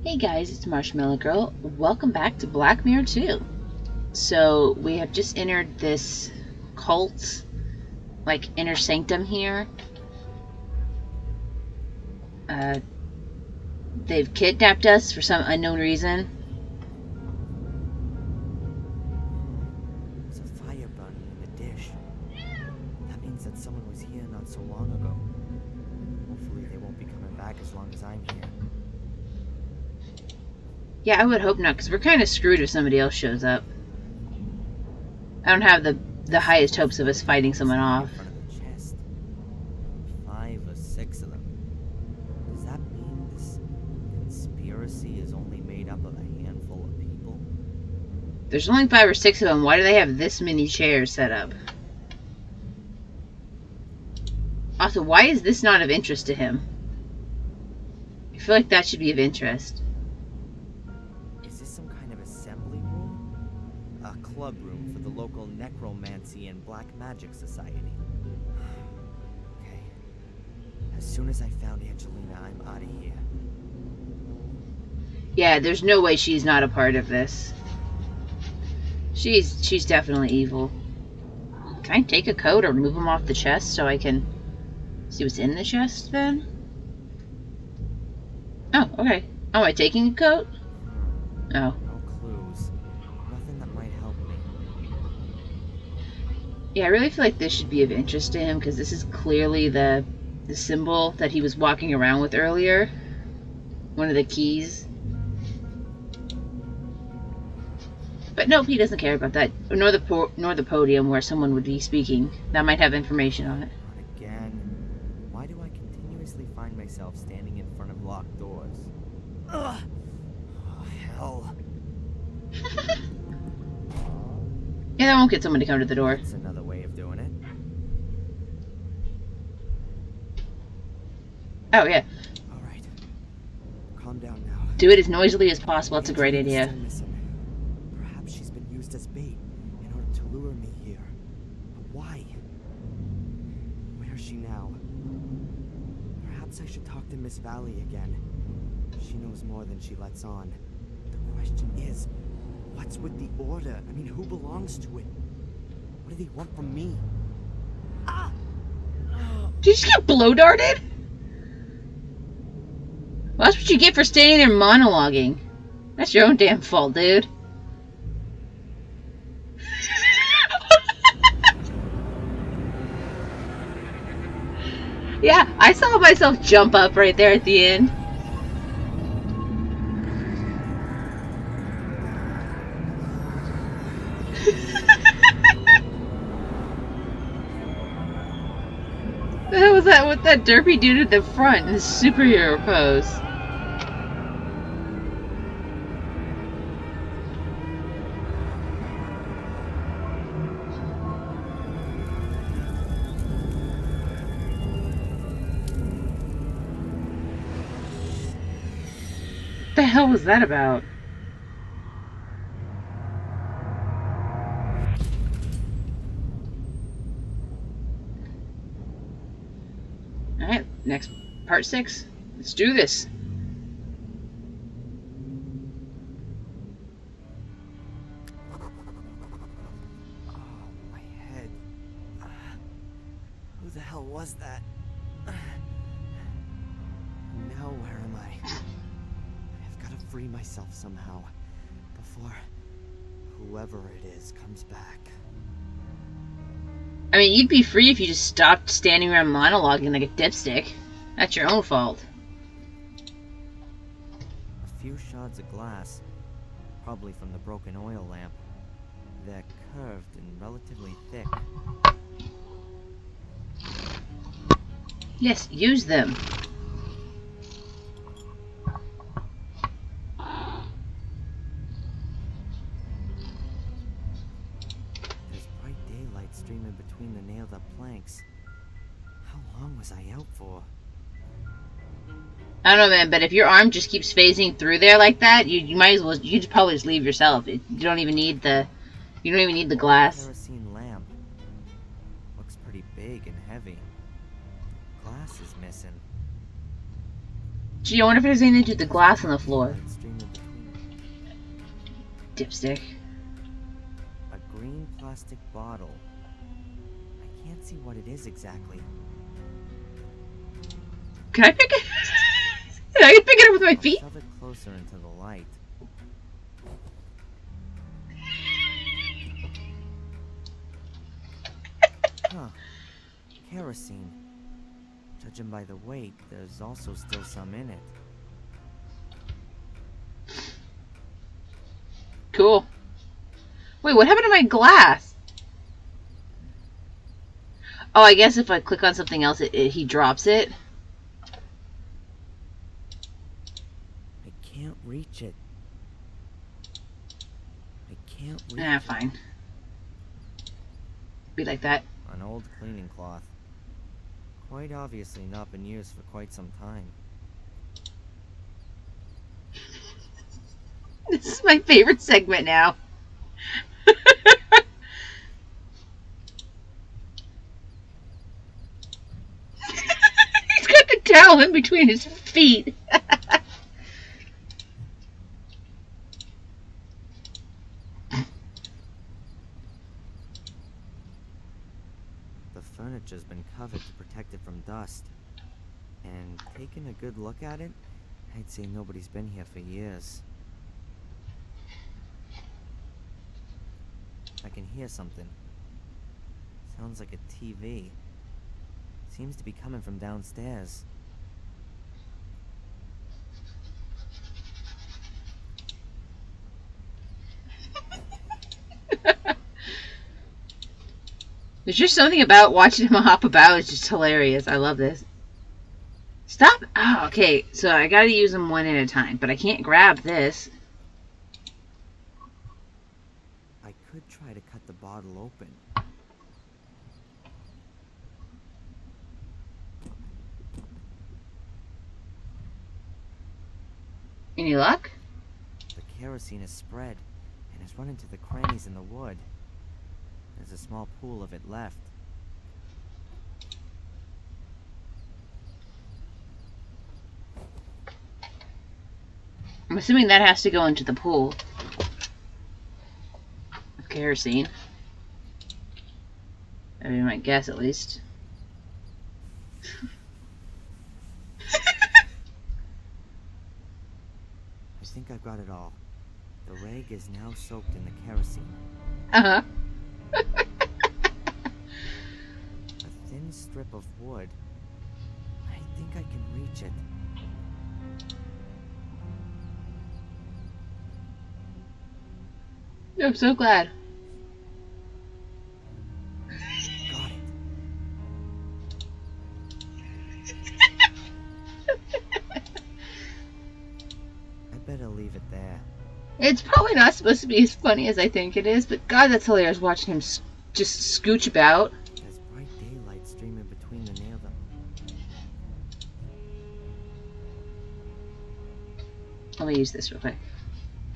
Hey guys, it's MarshmallowGirl. Welcome back to Black Mirror 2. So, we have just entered this cult, like, inner sanctum here. They've kidnapped us for some unknown reason. There's a fire burning in the dish. That means that someone was here not so long ago. Hopefully they won't be coming back as long as I'm here. Yeah, I would hope not, because we're kind of screwed if somebody else shows up. I don't have the highest hopes of us fighting someone off. In front of the chest. 5 or 6 of them. Does that mean this conspiracy is only made up of a handful of people? There's only 5 or 6 of them. Why do they have this many chairs set up? Also, why is this not of interest to him? I feel like that should be of interest. Is this some kind of assembly room? A club room for the local necromancy and black magic society. Okay. As soon as I found Angelina, I'm out of here. Yeah, there's no way she's not a part of this. She's definitely evil. Can I take a coat or move them off the chest so I can see what's in the chest then? Oh, okay. Oh, am I taking a coat? Oh. No clues. Nothing that might help me. Yeah, I really feel like this should be of interest to him because this is clearly the symbol that he was walking around with earlier. One of the keys. But nope, he doesn't care about that. Nor the podium where someone would be speaking. That might have information on it. Not again. Why do I continuously find myself standing in front of locked doors? Ugh! Oh, hell. Yeah, that won't get someone to come to the door. That's another way of doing it. Oh, yeah. Alright. Calm down now. Do it as noisily as possible. That's a great idea. Still missing. Perhaps she's been used as bait in order to lure me here. But why? Where is she now? Perhaps I should talk to Miss Valley again. She knows more than she lets on. The question is, what's with the order? I mean, who belongs to it? What do they want from me? Ah! Did you just get blow darted? Well, that's what you get for standing there monologuing. That's your own damn fault, dude. Yeah, I saw myself jump up right there at the end. The hell was that with that derpy dude at the front in his superhero pose? What the hell was that about? Alright, next part 6. Let's do this. Oh, my head. Who the hell was that? Now where am I? I've got to free myself somehow before whoever it is comes back. I mean, you'd be free if you just stopped standing around monologuing like a dipstick. That's your own fault. A few shards of glass, probably from the broken oil lamp. They're curved and relatively thick. Yes, use them. There's bright daylight streaming between the nailed up planks. How long was I out for? I don't know, man, but if your arm just keeps phasing through there like that, you might as well, you'd probably just leave yourself. You don't even need the glass. Kerosene lamp. Looks pretty big and heavy. Glass is missing. Gee, I wonder if there's anything to do with the glass on the floor. Dipstick. A green plastic bottle. I can't see what it is exactly. Can I pick it? I can pick it up with my I'll feet? shove it closer into the light. Huh. Kerosene. Judging by the weight, there's also still some in it. Cool. Wait, what happened to my glass? Oh, I guess if I click on something else, he drops it. I can't reach it. I can't reach Ah, it. fine. Be like that. An old cleaning cloth. Quite obviously not been used for quite some time. This is my favorite segment now. He's got the towel in between his feet. The furniture's been covered to protect it from dust. And taking a good look at it, I'd say nobody's been here for years. I can hear something. Sounds like a TV. Seems to be coming from downstairs. There's just something about watching him hop about. It's just hilarious. I love this. Stop. Oh, okay. So I gotta use them one at a time, but I can't grab this. I could try to cut the bottle open. Any luck? The kerosene is spread and has run into the crannies in the wood. There's a small pool of it left. I'm assuming that has to go into the pool of kerosene. I mean, my guess at least. I think I've got it all. The rag is now soaked in the kerosene. Uh-huh. A thin strip of wood. I think I can reach it. I'm so glad. Got it. I better leave it there. It's probably not supposed to be as funny as I think it is, but God, that's hilarious watching him just scooch about. There's bright daylight streaming between the nail. Let me use this real quick.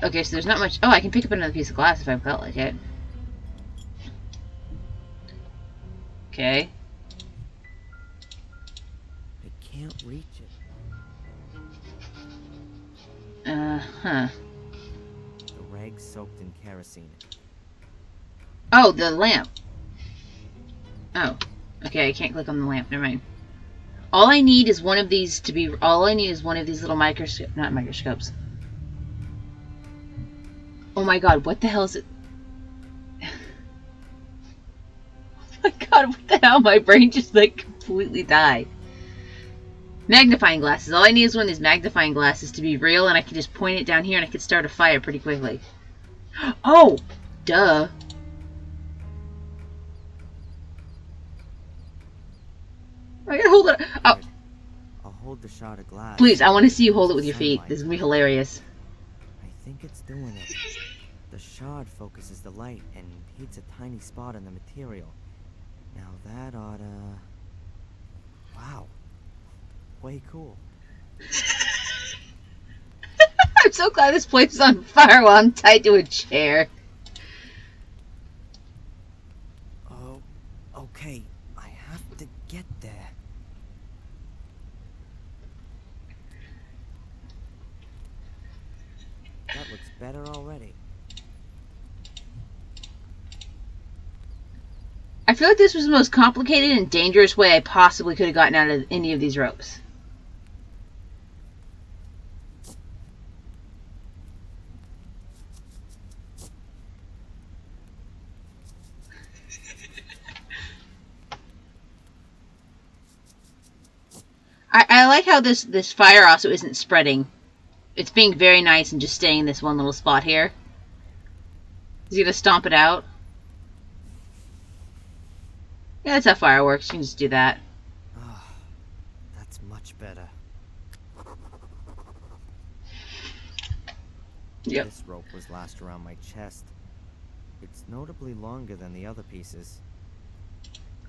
Okay, so there's not much. Oh, I can pick up another piece of glass if I felt like it. Okay. I can't reach it. Huh. The rag's soaked in kerosene. Oh, the lamp. Oh. Okay, I can't click on the lamp. Never mind. All I need is one of these to be. All I need is one of these little not microscopes. Oh my God! What the hell is it? Oh my God! What the hell? My brain just like completely died. Magnifying glasses. All I need is one of these magnifying glasses to be real, and I can just point it down here, and I can start a fire pretty quickly. Oh, duh. I gotta hold it. Oh. I'll hold the shard of glass. Please, I want to see you hold it with your feet. This is gonna be hilarious. I think it's doing it. The shard focuses the light and hits a tiny spot on the material. Now that oughta... Wow. Way cool. I'm so glad this place is on fire while I'm tied to a chair. Oh, okay. I have to get there. That looks better already. I feel like this was the most complicated and dangerous way I possibly could have gotten out of any of these ropes. I like how this fire also isn't spreading. It's being very nice and just staying in this one little spot here. Is he gonna stomp it out? Yeah, that's how fire works. You can just do that. Ah, that's much better. Yep. This rope was lashed around my chest. It's notably longer than the other pieces.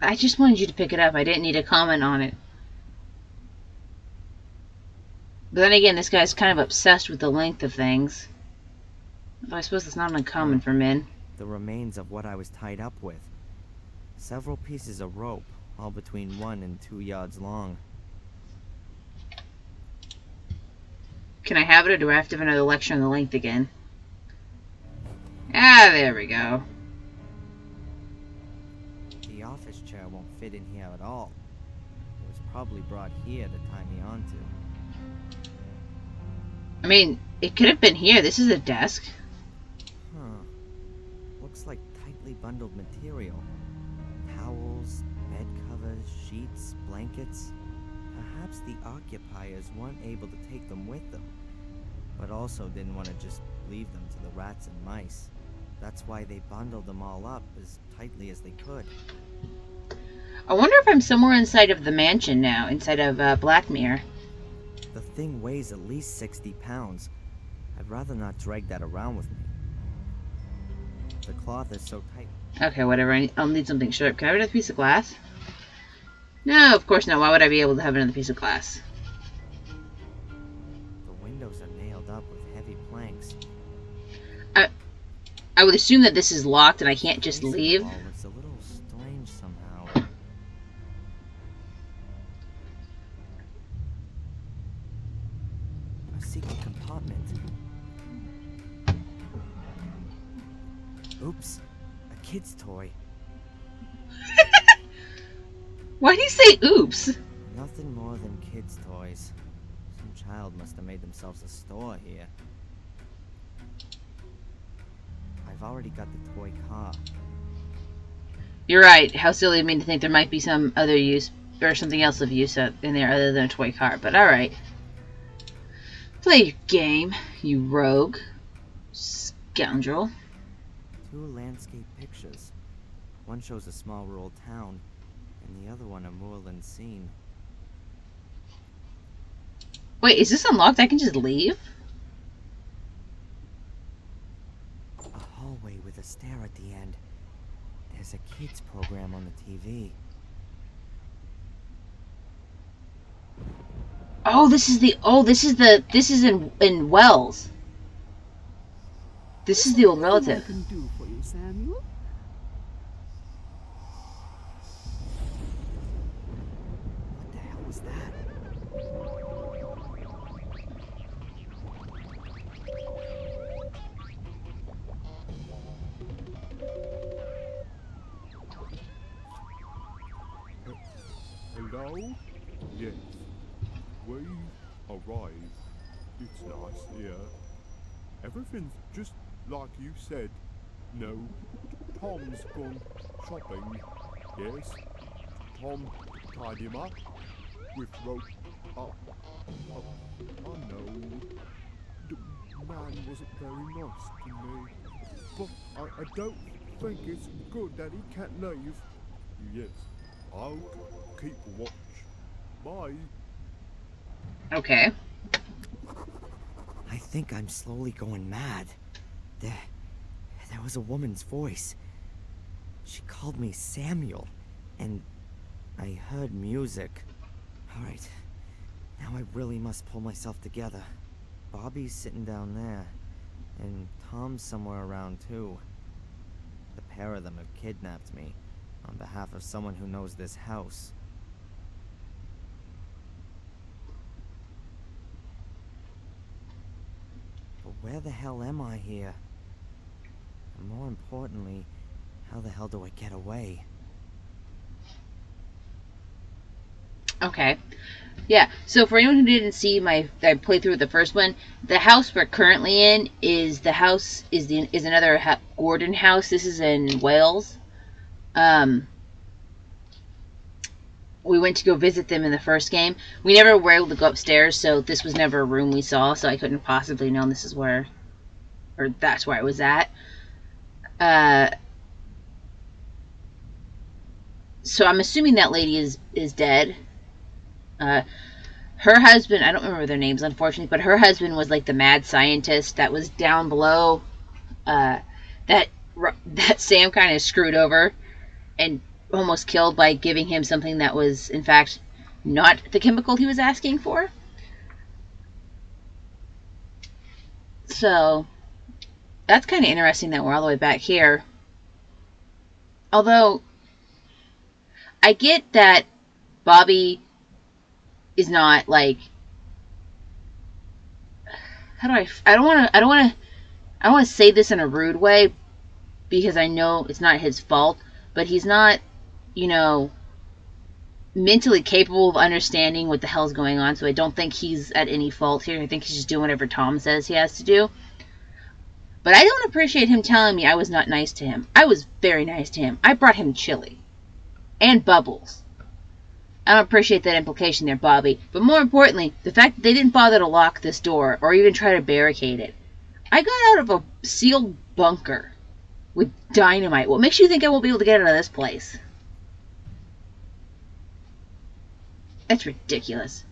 I just wanted you to pick it up. I didn't need a comment on it. But then again, this guy's kind of obsessed with the length of things. But I suppose that's not uncommon for men. The remains of what I was tied up with. Several pieces of rope, all between 1 and 2 yards long. Can I have it, or do I have to have another lecture on the length again? Ah, there we go. The office chair won't fit in here at all. It was probably brought here to tie me onto. I mean, it could have been here. This is a desk. Huh. Looks like tightly bundled material. Towels, bed covers, sheets, blankets. Perhaps the occupiers weren't able to take them with them, but also didn't want to just leave them to the rats and mice. That's why they bundled them all up as tightly as they could. I wonder if I'm somewhere inside of the mansion now, inside of Black Mirror. The thing weighs at least 60 pounds. I'd rather not drag that around with me. The cloth is so tight. Okay, whatever. I'll need something sharp. Can I have another piece of glass? No, of course not. Why would I be able to have another piece of glass? The windows are nailed up with heavy planks. I would assume that this is locked and I can't just leave. It's a little strange somehow. A secret compartment. Oops, a kid's toy. Why do you say oops? Nothing more than kids' toys. Some child must have made themselves a store here. I've already got the toy car. You're right. How silly of me to think there might be some other use, or something else of use in there other than a toy car, but alright. Play your game, you rogue. Scoundrel. 2 landscape pictures. One shows a small rural town, and the other one a moorland scene. Wait, is this unlocked? I can just leave? A hallway with a stair at the end. There's a kids program on the TV. Oh, this is in Wells. This is the old relative. I can do for you, Samuel. What the hell was that? Hello? Yes. We arrived. It's nice here. Everything's just like you said. No, Tom's gone shopping. Yes. Tom tied him up with rope up. I know. The man wasn't very nice to me. But I don't think it's good that he can't leave. Yes. I'll keep watch. Bye. Okay. I think I'm slowly going mad. There was a woman's voice. She called me Samuel, and I heard music. Alright, now I really must pull myself together. Bobby's sitting down there, and Tom's somewhere around too. The pair of them have kidnapped me, on behalf of someone who knows this house. But where the hell am I here? And more importantly, how the hell do I get away? Okay. Yeah, so for anyone who didn't see my playthrough of the first one, the house we're currently in is another Gordon house. This is in Wales. Um, we went to go visit them in the first game. We never were able to go upstairs, so this was never a room we saw, so I couldn't possibly know this is where, or that's where I was at. So I'm assuming that lady is dead. Her husband, I don't remember their names, unfortunately, but her husband was like the mad scientist that was down below. That Sam kind of screwed over and almost killed by giving him something that was, in fact, not the chemical he was asking for. So that's kind of interesting that we're all the way back here. Although I get that Bobby is not like, how do I don't want to say this in a rude way because I know it's not his fault, but he's not, mentally capable of understanding what the hell's going on, so I don't think he's at any fault here. I think he's just doing whatever Tom says he has to do. But I don't appreciate him telling me I was not nice to him. I was very nice to him. I brought him chili. And bubbles. I don't appreciate that implication there, Bobby. But more importantly, the fact that they didn't bother to lock this door or even try to barricade it. I got out of a sealed bunker with dynamite. What makes you think I won't be able to get out of this place? That's ridiculous.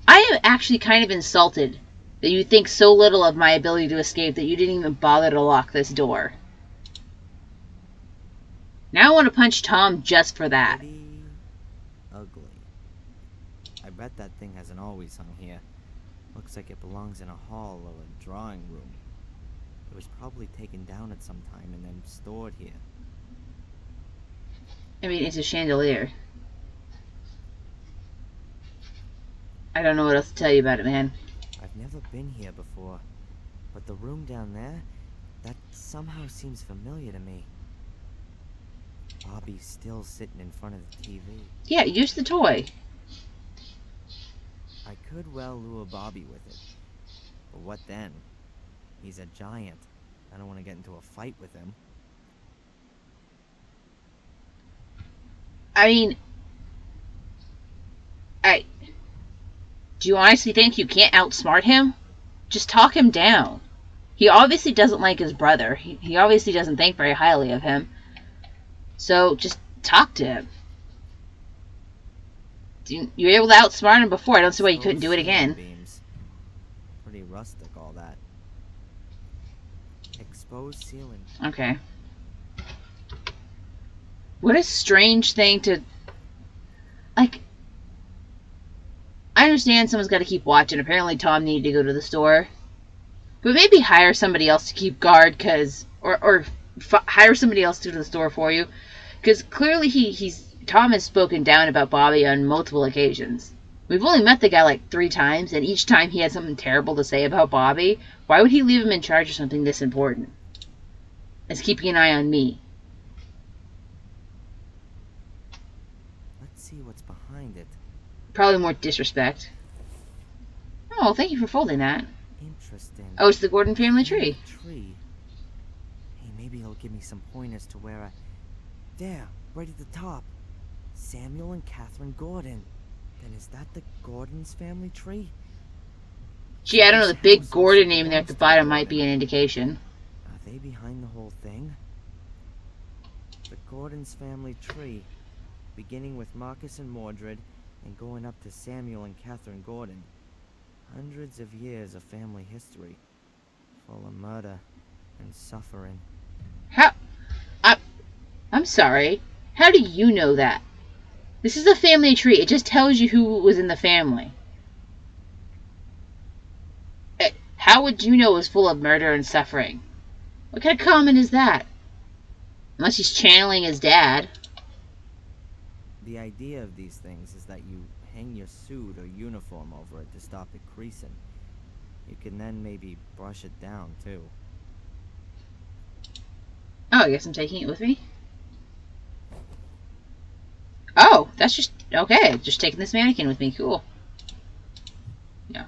I am actually kind of insulted that you think so little of my ability to escape that you didn't even bother to lock this door. Now I want to punch Tom just for that. Pretty ugly. I bet that thing hasn't always hung here. Looks like it belongs in a hall or a drawing room. It was probably taken down at some time and then stored here. I mean, it's a chandelier. I don't know what else to tell you about it, man. I've never been here before, but the room down there, that somehow seems familiar to me. Bobby's still sitting in front of the TV. Yeah, use the toy. I could well lure Bobby with it. But what then? He's a giant. I don't want to get into a fight with him. I mean, do you honestly think you can't outsmart him? Just talk him down. He obviously doesn't like his brother. He obviously doesn't think very highly of him. So just talk to him. You were able to outsmart him before. I don't see why you couldn't do it again. Beams. Pretty rustic, all that. Exposed ceiling. Okay. What a strange thing to... Like... I understand someone's got to keep watching. Apparently Tom needed to go to the store. But maybe hire somebody else to keep guard, cause... Or hire somebody else to do the store for you. Because clearly Tom has spoken down about Bobby on multiple occasions. We've only met the guy like 3 times, and each time he had something terrible to say about Bobby. Why would he leave him in charge of something this important? As keeping an eye on me. Let's see what's behind it. Probably more disrespect. Oh, thank you for folding that. Interesting. Oh, it's the Gordon family tree. Tree. Hey, maybe he'll give me some pointers to where I... There, right at the top. Samuel and Catherine Gordon. Then is that the Gordon's family tree? Gee, I don't know, the big Gordon name there at the bottom might be an indication. Are they behind the whole thing? The Gordon's family tree, beginning with Marcus and Mordred, and going up to Samuel and Catherine Gordon. Hundreds of years of family history, full of murder and suffering. How? I'm sorry. How do you know that? This is a family tree. It just tells you who was in the family. How would you know it was full of murder and suffering? What kind of comment is that? Unless he's channeling his dad. The idea of these things is that you hang your suit or uniform over it to stop it creasing. You can then maybe brush it down, too. Oh, I guess I'm taking it with me. Oh! That's just... Okay, just taking this mannequin with me. Cool. No.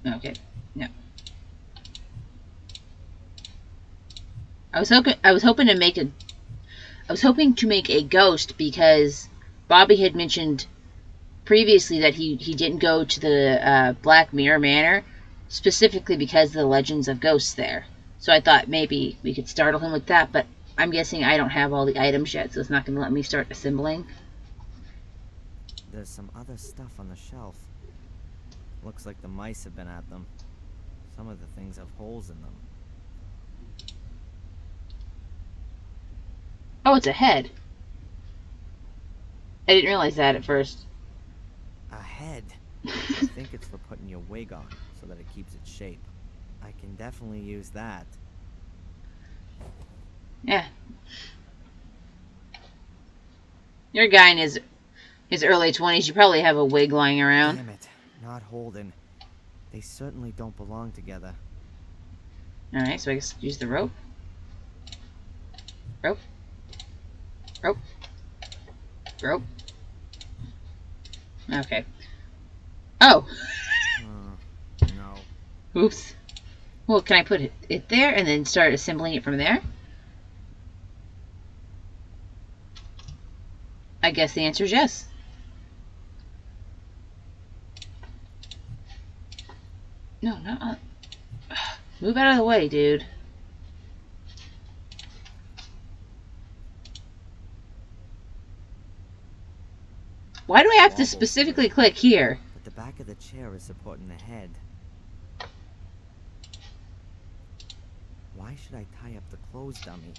Okay. No. I was hoping to make a ghost because Bobby had mentioned previously that he didn't go to the Black Mirror Manor specifically because of the legends of ghosts there. So I thought maybe we could startle him with that, but I'm guessing I don't have all the items yet, so it's not going to let me start assembling. There's some other stuff on the shelf. Looks like the mice have been at them. Some of the things have holes in them. Oh, it's a head. I didn't realize that at first. A head? I think it's for putting your wig on, so that it keeps its shape. I can definitely use that. Yeah. You're a guy in his early 20s. You probably have a wig lying around. Damn it. Not holding. They certainly don't belong together. Alright, so I guess use the rope. Rope. Rope. Rope. Okay. Oh! No. Oops. Well, can I put it there and then start assembling it from there? I guess the answer is yes. No, not... Move out of the way, dude. Why do I have to specifically click here? But the back of the chair is supporting the head. Why should I tie up the clothes dummy?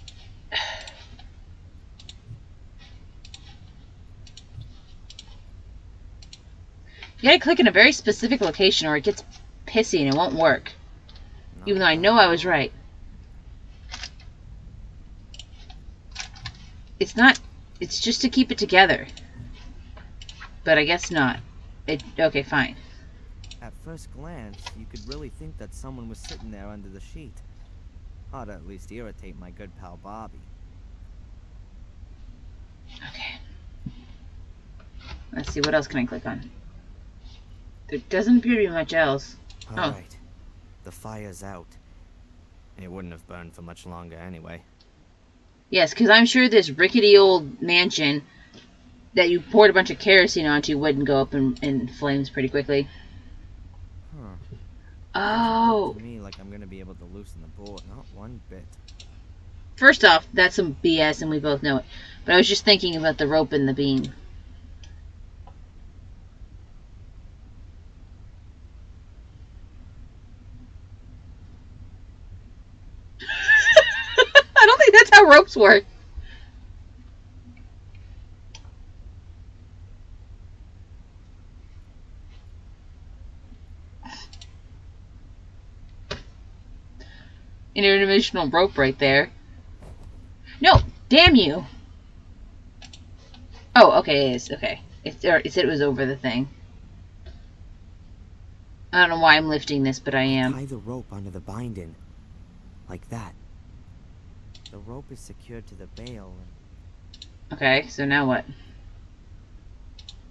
You gotta click in a very specific location or it gets pissy and it won't work. Even though I know I was right. It's not... It's just to keep it together. But I guess not. Okay, fine. At first glance, you could really think that someone was sitting there under the sheet. Ought to at least irritate my good pal Bobby. Okay. Let's see, what else can I click on? There doesn't appear to be much else. Alright. The fire's out. It wouldn't have burned for much longer anyway. Yes, because I'm sure this rickety old mansion that you poured a bunch of kerosene onto wouldn't go up in flames pretty quickly. Huh. Oh! It looks to me like I'm gonna be able to loosen the bolt. Not one bit. First off, that's some BS and we both know it. But I was just thinking about the rope and the beam. I don't think that's how ropes work. Interdimensional rope right there. No! Damn you! Oh, okay, it is. Okay. It said it was over the thing. I don't know why I'm lifting this, but I am. Tie the rope onto the binding. Like that. The rope is secured to the bale. Okay, so now what?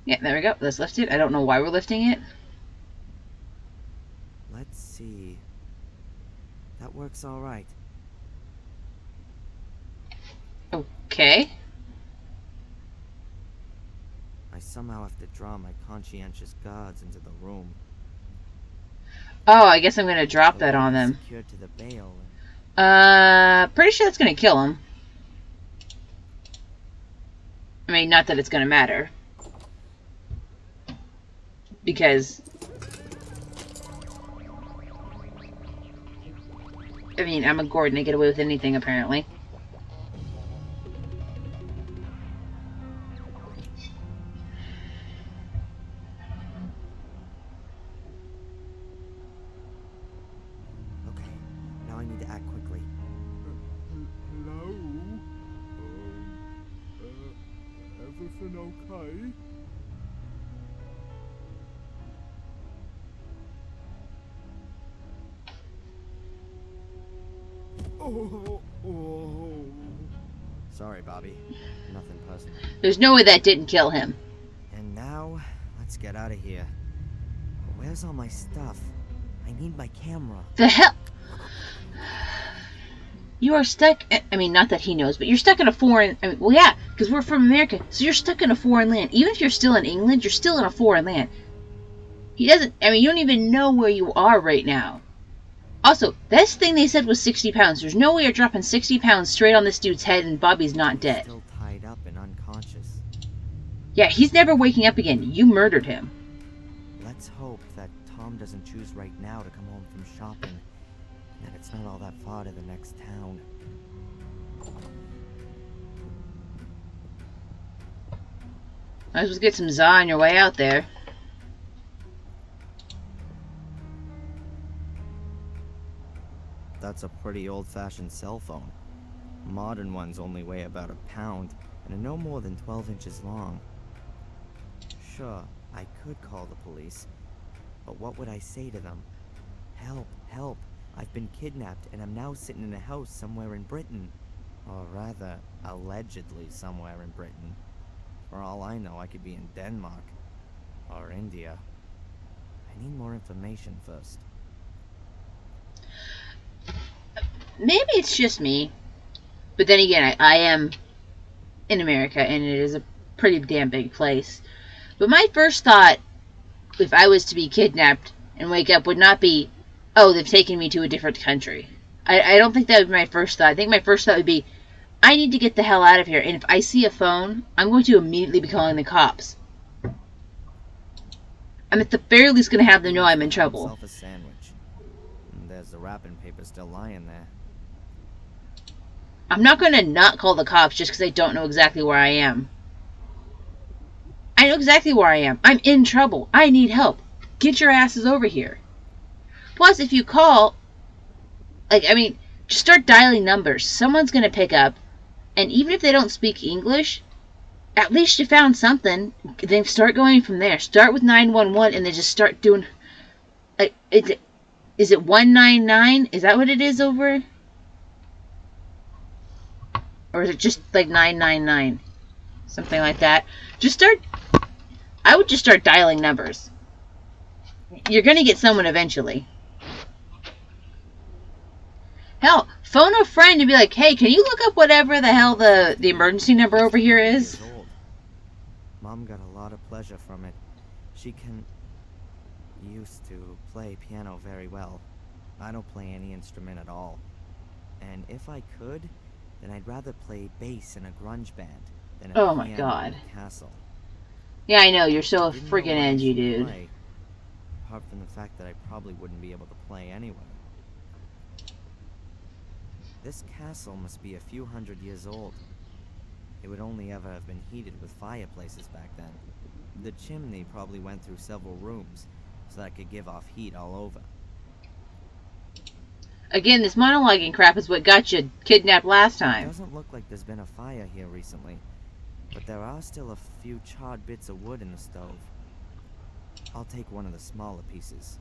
Yeah, there we go. Let's lift it. I don't know why we're lifting it. Let's see. That works all right. Okay. I somehow have to draw my conscientious guards into the room. Oh, I guess I'm gonna drop that on them. Secured to the bale. Pretty sure that's gonna kill him. I mean, not that it's gonna matter. Because... I mean, I'm a Gordon. I get away with anything, apparently. Okay, now I need to act quickly. Hello? Everything okay? Oh. Sorry, Bobby. Nothing personal. There's no way that didn't kill him. Let's get out of here. But where's all my stuff? I need my camera. The hell? You are stuck. I mean, not that he knows, but you're stuck in a foreign. I mean, well, yeah, because we're from America, so you're stuck in a foreign land. Even if you're still in England, you're still in a foreign land. He doesn't. I mean, you don't even know where you are right now. Also, this thing they said was 60 pounds. There's no way you're dropping 60 pounds straight on this dude's head and Bobby's not dead. Still tied up and unconscious. Yeah, he's never waking up again. You murdered him. Let's hope that Tom doesn't choose right now to come home from shopping, and that it's not all that far to the next town. Might as well get some za on your way out there. That's a pretty old-fashioned cell phone. Modern ones only weigh about a pound and are no more than 12 inches long. Sure, I could call the police, but what would I say to them? Help, help, I've been kidnapped and I'm now sitting in a house somewhere in Britain. Or rather, allegedly somewhere in Britain. For all I know, I could be in Denmark. Or India. I need more information first. Maybe it's just me. But then again, I am in America, and it is a pretty damn big place. But my first thought, if I was to be kidnapped and wake up, would not be, oh, they've taken me to a different country. I don't think that would be my first thought. I think my first thought would be, I need to get the hell out of here. And if I see a phone, I'm going to immediately be calling the cops. I'm at the very least going to have them know I'm in trouble. Myself a sandwich. And there's the wrapping paper still lying there. I'm not going to not call the cops just because I don't know exactly where I am. I know exactly where I am. I'm in trouble. I need help. Get your asses over here. Plus, if you call, just start dialing numbers. Someone's going to pick up. And even if they don't speak English, at least you found something. Then start going from there. Start with 911 and then just start doing... is it 199? Is that what it is over? Or is it just like 999? Something like that. I would just start dialing numbers. You're going to get someone eventually. Hell, phone a friend and be like, hey, can you look up whatever the hell the emergency number over here is? Mom got a lot of pleasure from it. She used to play piano very well. I don't play any instrument at all. And if I could, then I'd rather play bass in a grunge band than a Oh my piano God. in a castle. Yeah, I know, you're so Didn't know freaking what I edgy, should dude. play, apart from the fact that I probably wouldn't be able to play anyway. This castle must be a few hundred years old. It would only ever have been heated with fireplaces back then. The chimney probably went through several rooms, so that it could give off heat all over. Again, this monologuing crap is what got you kidnapped last It time. doesn't look like there's been a fire here recently, but there are still a few charred bits of wood in the stove. I'll take one of the smaller pieces.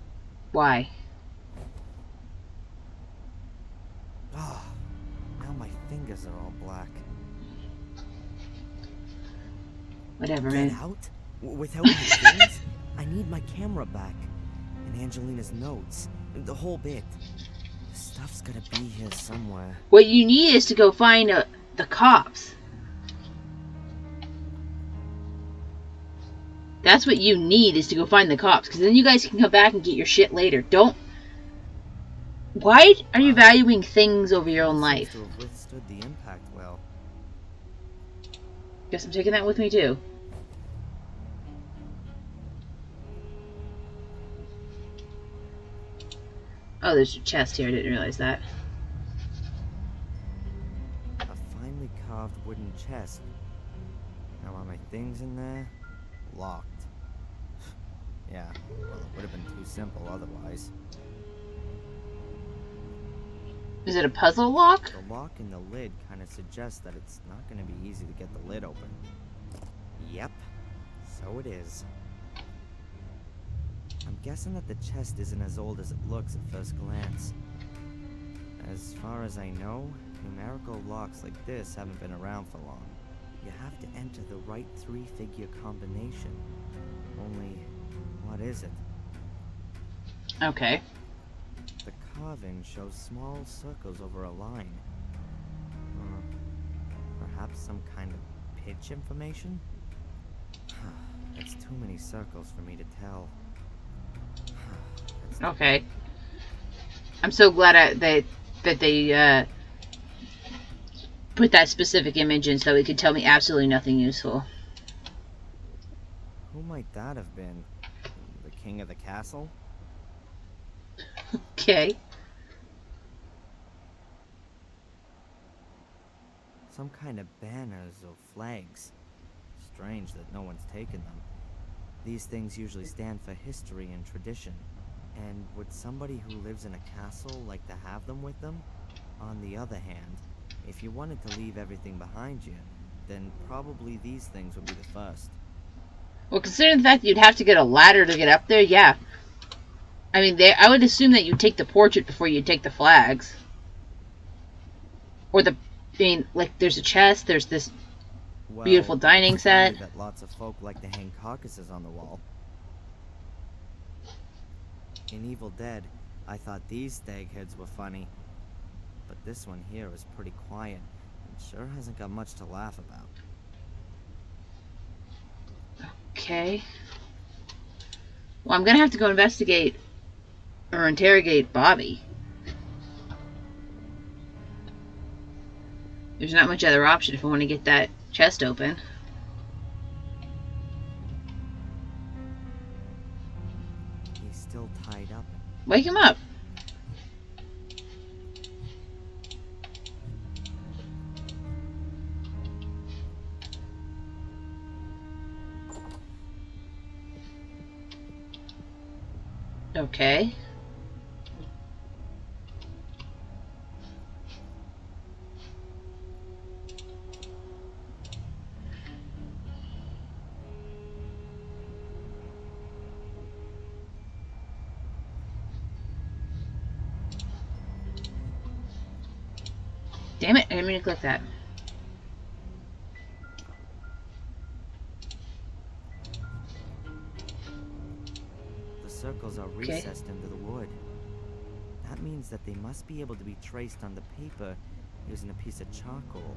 Why? Ah, now my fingers are all black. Whatever, Get man. out? Without my things? I need my camera back. And Angelina's notes. The whole bit. The stuff's gotta be here somewhere. What you need is to go find the cops. That's what you need, is to go find the cops. Because then you guys can come back and get your shit later. Don't... Why are you valuing things over your own life? Seems to have withstood the impact well. Guess I'm taking that with me, too. Oh, there's a chest here. I didn't realize that. A finely carved wooden chest. Now are my things in there? Locked. Yeah, well, it would have been too simple otherwise. Is it a puzzle lock? The lock in the lid kind of suggests that it's not going to be easy to get the lid open. Yep, so it is. I'm guessing that the chest isn't as old as it looks at first glance. As far as I know, numerical locks like this haven't been around for long. you have to enter the right 3-figure combination. Only, what is it? Okay. The carving shows small circles over a line. Perhaps some kind of pitch information? It's too many circles for me to tell. Okay. I'm so glad that they put that specific image in so it could tell me absolutely nothing useful. Who might that have been? The king of the castle? Okay. Some kind of banners or flags. Strange that no one's taken them. These things usually stand for history and tradition. And would somebody who lives in a castle like to have them with them? On the other hand, if you wanted to leave everything behind you, then probably these things would be the first. Well, considering the fact that you'd have to get a ladder to get up there, yeah. I mean, I would assume that you take the portrait before you take the flags. Or like, there's a chest, there's this beautiful dining it's funny set. That lots of folk like to hang carcasses on the wall. In Evil Dead, I thought these stag heads were funny. But this one here is pretty quiet, and sure hasn't got much to laugh about. Okay. Well, I'm gonna have to go investigate or interrogate Bobby. There's not much other option if I want to get that chest open. He's still tied up. Wake him up. Okay. Damn it, I didn't mean to click that. The circles are recessed into the wood. That means that they must be able to be traced on the paper using a piece of charcoal.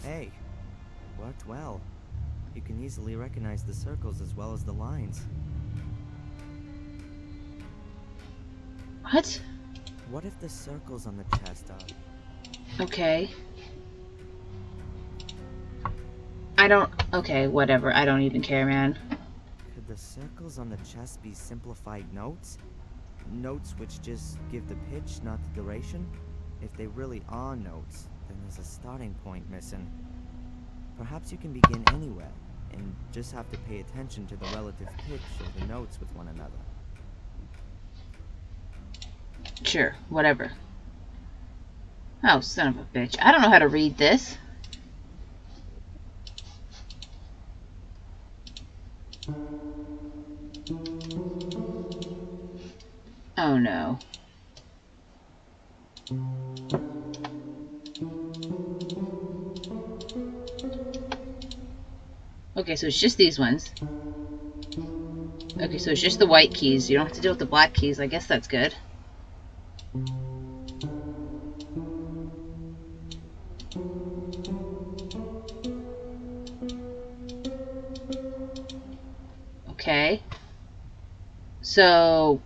Hey, worked well. You can easily recognize the circles as well as the lines. What? What if the circles on the chest are... Okay. Okay, whatever. I don't even care, man. Could the circles on the chest be simplified notes? Notes which just give the pitch, not the duration? If they really are notes, then there's a starting point missing. Perhaps you can begin anywhere, and just have to pay attention to the relative pitch of the notes with one another. Sure, whatever. Oh, son of a bitch. I don't know how to read this. Oh no. Okay, so it's just these ones. Okay, so it's just the white keys. You don't have to deal with the black keys. I guess that's good. Okay. So...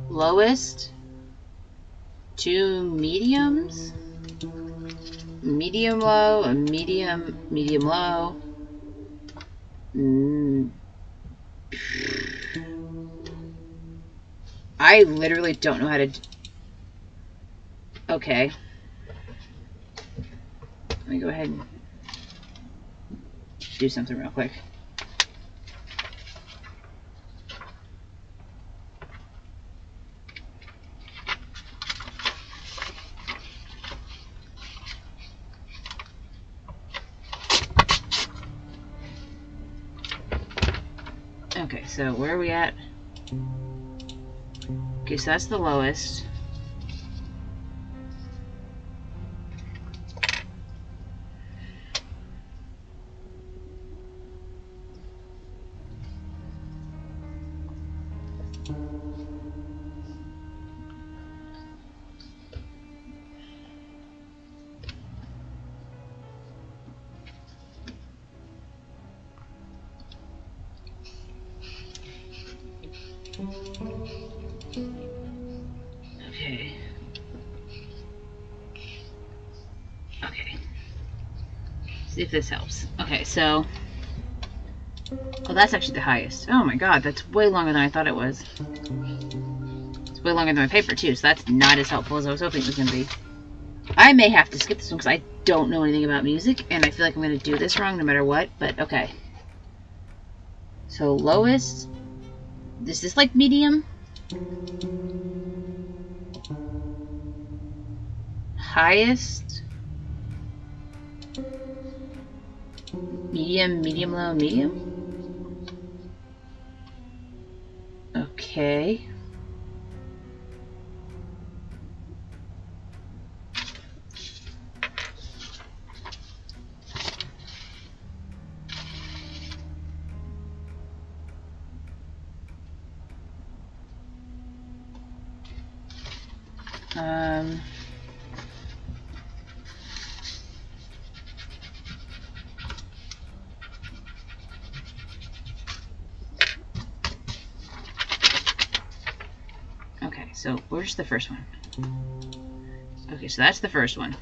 lowest, 2 mediums, medium low, a medium, medium low. I literally don't know how to... Okay. Let me go ahead and do something real quick. Okay, so where are we at? Okay, so that's the lowest. Okay. Okay. See if this helps. Okay, so... Oh, that's actually the highest. Oh my god, that's way longer than I thought it was. It's way longer than my paper, too, so that's not as helpful as I was hoping it was going to be. I may have to skip this one because I don't know anything about music, and I feel like I'm going to do this wrong no matter what, but okay. So, lowest... Is this like medium? Highest? Medium, medium low, medium? Okay. Okay, so where's the first one? Okay, so that's the first one.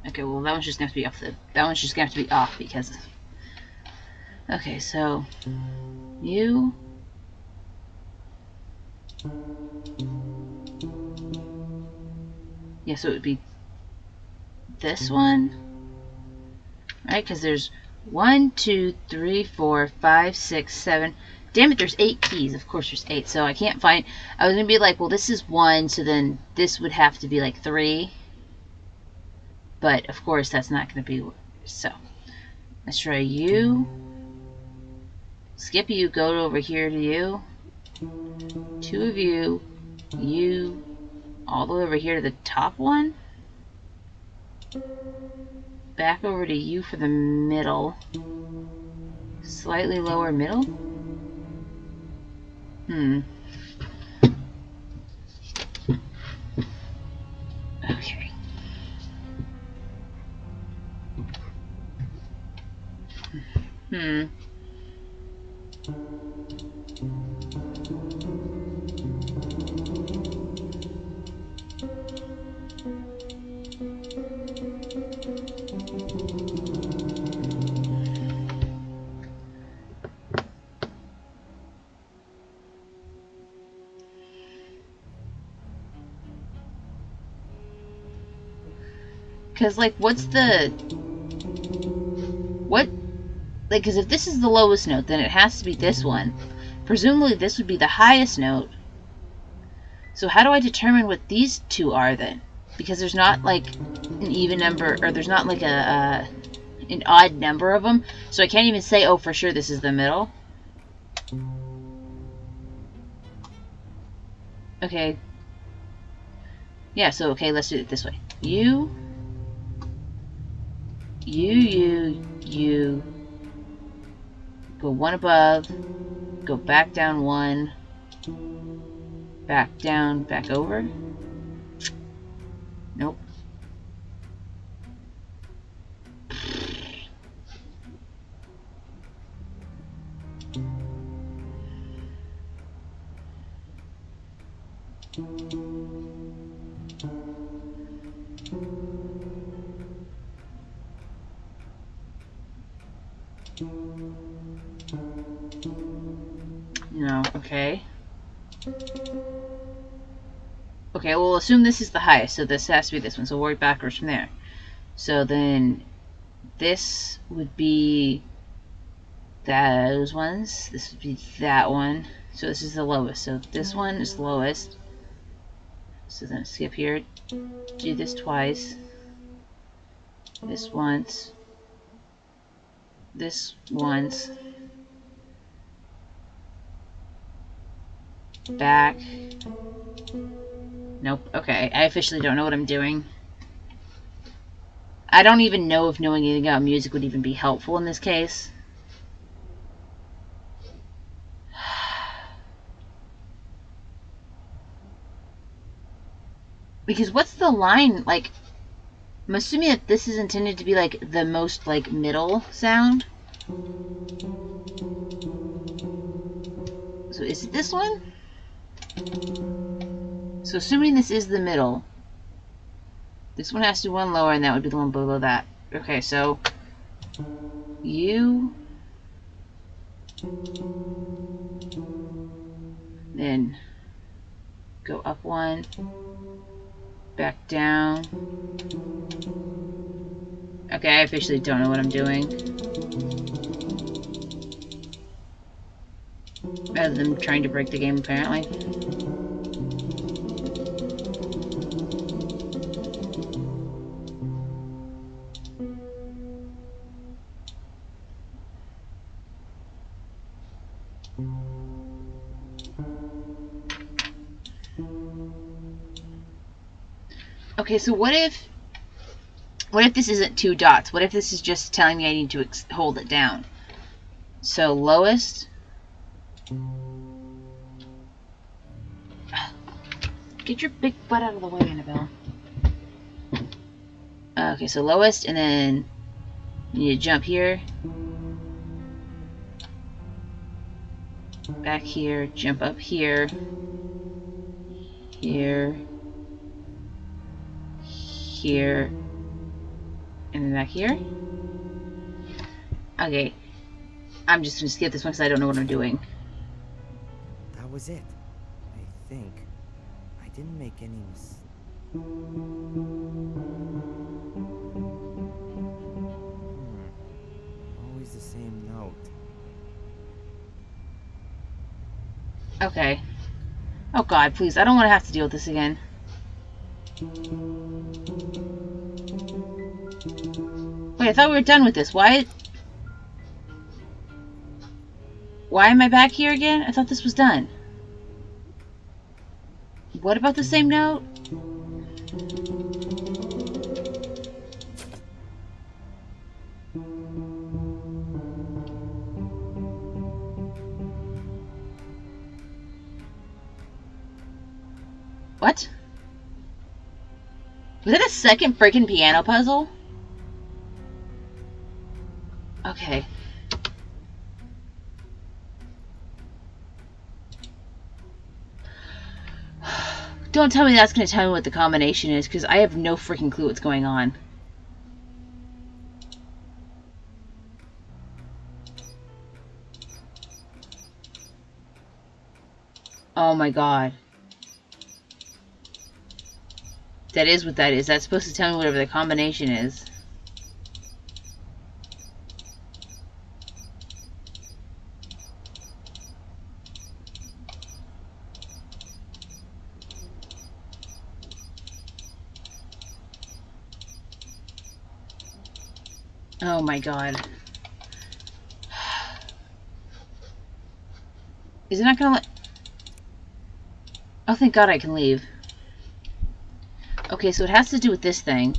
Okay, well that one's just gonna have to be off that one's just gonna have to be off because okay, so you yeah, so it would be this one, right? Because there's 1, 2, 3, 4, 5, 6, 7. Damn it, there's 8 keys. Of course there's 8, so I can't find. I was gonna be like, well, this is 1, so then this would have to be like 3. But of course that's not gonna be so. Let's try you. Skip you, go over here to you. 2 of you, you, all the way over here to the top one. Back over to you for the middle. Slightly lower middle. Okay. Because, like, what's the... What... Like, because if this is the lowest note, then it has to be this one. Presumably, this would be the highest note. So how do I determine what these two are, then? Because there's not, like, an even number... Or there's not, like, an odd number of them. So I can't even say, oh, for sure this is the middle. Okay. Yeah, so, okay, let's do it this way. You... You. Go 1 above. Go back down 1. Back down, back over. Nope. No, okay. Okay, we'll assume this is the highest, so this has to be this one. So we'll work backwards from there. So then this would be those ones. This would be that one. So this is the lowest. So this one is lowest. So then skip here. Do this twice. This once. This once. Back. Nope. Okay, I officially don't know what I'm doing. I don't even know if knowing anything about music would even be helpful in this case. Because what's the line, like, I'm assuming that this is intended to be, like, the most, like, middle sound. So is it this one? So assuming this is the middle, this one has to be one lower, and that would be the one below that. Okay, so you, then go up one, back down. Okay, I officially don't know what I'm doing. Rather than trying to break the game, apparently. Okay, so what if this isn't two dots? What if this is just telling me I need to hold it down? So lowest. Get your big butt out of the way, Annabelle. Okay, so lowest, and then you need to jump here. Back here, jump up here. Here. Here. And then back here. Okay. I'm just gonna skip this one because I don't know what I'm doing. That was it. I think. I didn't make any Always the same note. Okay. Oh god, please. I don't want to have to deal with this again. Wait, I thought we were done with this. Why am I back here again? I thought this was done. What about the same note? What? Was that a second freaking piano puzzle? Okay. Don't tell me that's going to tell me what the combination is, because I have no freaking clue what's going on. Oh my god. That is what that is. That's supposed to tell me whatever the combination is. Oh my god. Is it not gonna let... Oh, thank god I can leave. Okay, so it has to do with this thing.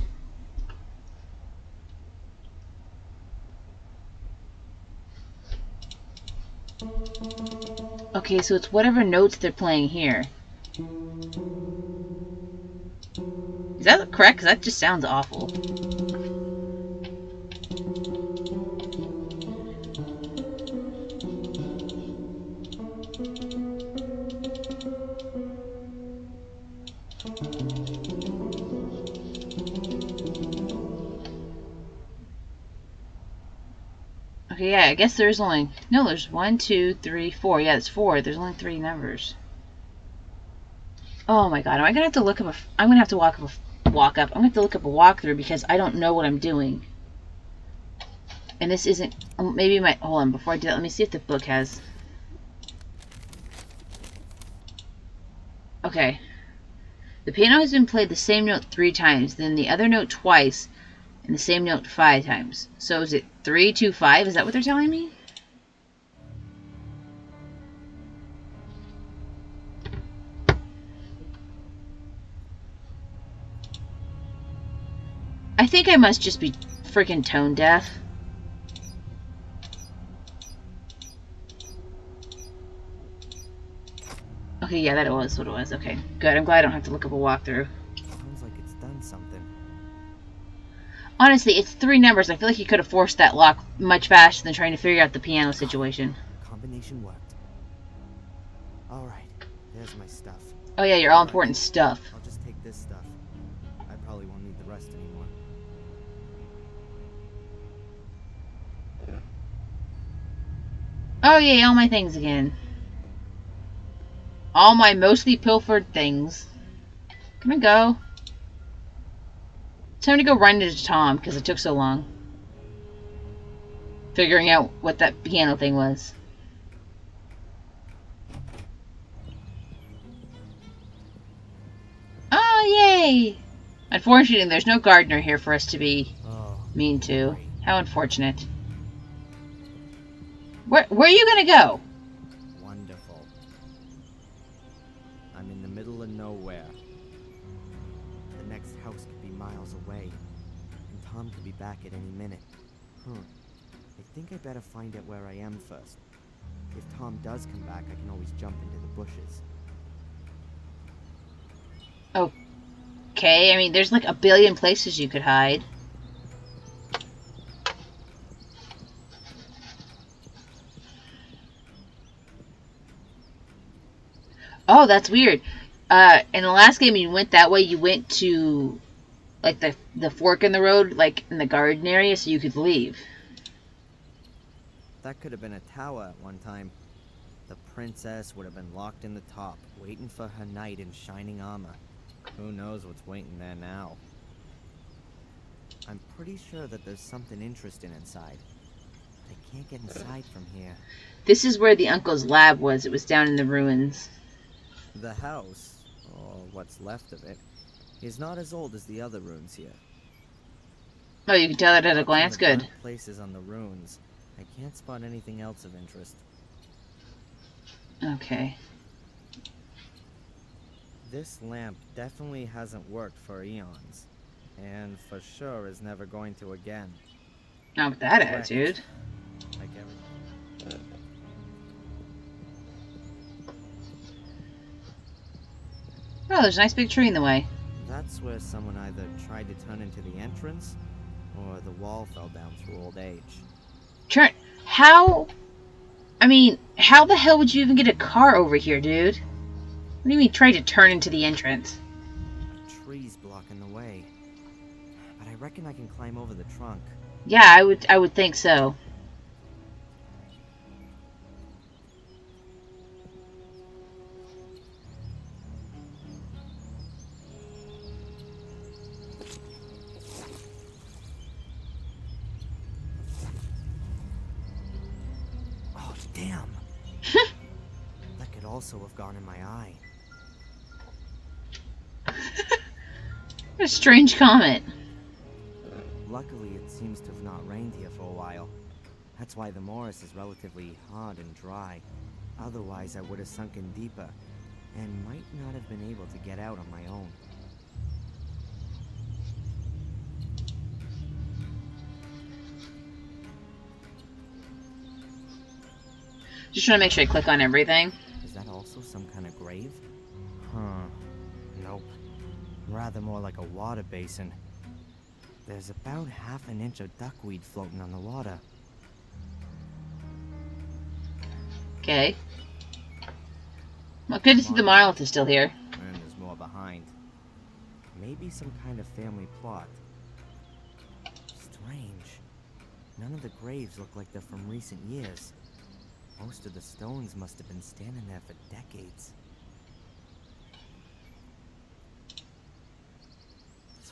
Okay, so it's whatever notes they're playing here. Is that correct? Because that just sounds awful. Okay, yeah, I guess there's only... No, there's 1, 2, 3, 4. Yeah, it's 4. There's only 3 numbers. Oh my god, am I gonna have to look up I'm gonna have to walk up I'm gonna have to look up a walkthrough because I don't know what I'm doing. And this isn't, maybe my, hold on, before I do that, let me see if the book has, okay. The piano has been played the same note 3 times, then the other note twice, and the same note 5 times. So is it 3, 2, 5? Is that what they're telling me? I think I must just be freaking tone deaf. Okay, yeah, that was what it was. Okay, good. I'm glad I don't have to look up a walkthrough. Sounds like it's done something. Honestly, it's 3 numbers. I feel like you could have forced that lock much faster than trying to figure out the piano situation. Combination worked. Alright, there's my stuff. Oh yeah, your all-important stuff. I'll just take this stuff. I probably won't need the rest anymore. Oh yeah, all my things again. All my mostly pilfered things. Can I go? Time to go run into Tom, because it took so long. Figuring out what that piano thing was. Oh, yay! Unfortunately, there's no gardener here for us to be mean to. How unfortunate. Where are you gonna go? Wonderful. I'm in the middle of nowhere. The next house could be miles away, and Tom could be back at any minute. I think I better find out where I am first. If Tom does come back, I can always jump into the bushes. Okay, I mean, there's like a billion places you could hide. Oh, that's weird. In the last game, you went that way. You went to, like, the fork in the road, like, in the garden area, so you could leave. That could have been a tower at one time. The princess would have been locked in the top, waiting for her knight in shining armor. Who knows what's waiting there now? I'm pretty sure that there's something interesting inside. I can't get inside from here. This is where the uncle's lab was. It was down in the ruins. The house, or what's left of it, is not as old as the other ruins here. Oh, you can tell that at a glance? From the Good. burnt places on the ruins, I can't spot anything else of interest. Okay. This lamp definitely hasn't worked for eons, and for sure is never going to again. Not with that Correct. attitude. Like everything. Oh, there's a nice big tree in the way. That's where someone either tried to turn into the entrance, or the wall fell down through old age. Turn. How? I mean, how the hell would you even get a car over here, dude? What do you mean try to turn into the entrance? A tree's blocking the way. But I reckon I can climb over the trunk. Yeah, I would think so. Oh, damn. That could also have gone in my eye. What a strange comment. Luckily, it seems to have not rained here for a while. That's why the morass is relatively hard and dry. Otherwise, I would have sunk in deeper, and might not have been able to get out on my own. Just trying to make sure I click on everything. Is that also some kind of grave? Huh. Nope. Rather more like a water basin. There's about half an inch of duckweed floating on the water. Okay. Well, good to see the monolith is still here. And there's more behind. Maybe some kind of family plot. Strange. None of the graves look like they're from recent years. Most of the stones must have been standing there for decades.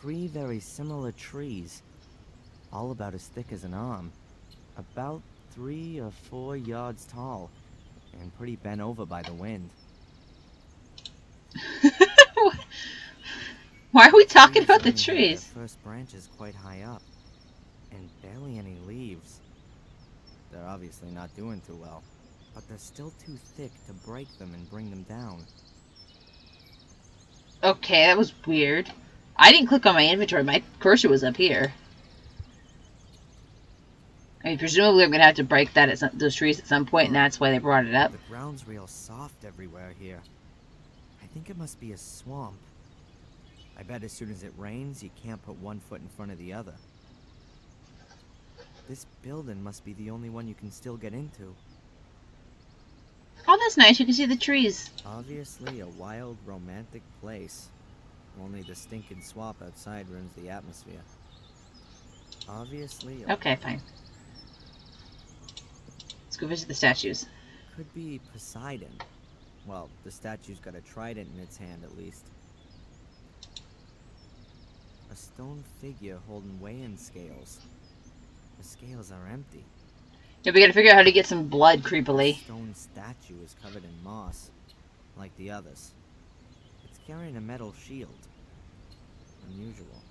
3 very similar trees, all about as thick as an arm, about 3 or 4 yards tall, and pretty bent over by the wind. Why are we talking about the only have trees? their first branches quite high up, and barely any leaves. They're obviously not doing too well, but they're still too thick to break them and bring them down. Okay, that was weird. I didn't click on my inventory. My cursor was up here. I mean, presumably I'm going to have to break that at those trees at some point, and that's why they brought it up. The ground's real soft everywhere here. I think it must be a swamp. I bet as soon as it rains, you can't put one foot in front of the other. This building must be the only one you can still get into. Oh, that's nice. You can see the trees. Obviously a wild, romantic place. Only the stinking swamp outside ruins the atmosphere. Obviously Okay, fine. Let's go visit the statues. could be Poseidon. Well, the statue's got a trident in its hand at least. A stone figure holding weighing scales. The scales are empty. Yeah, we gotta figure out how to get some blood creepily. The stone statue is covered in moss, like the others. It's carrying a metal shield. Unusual.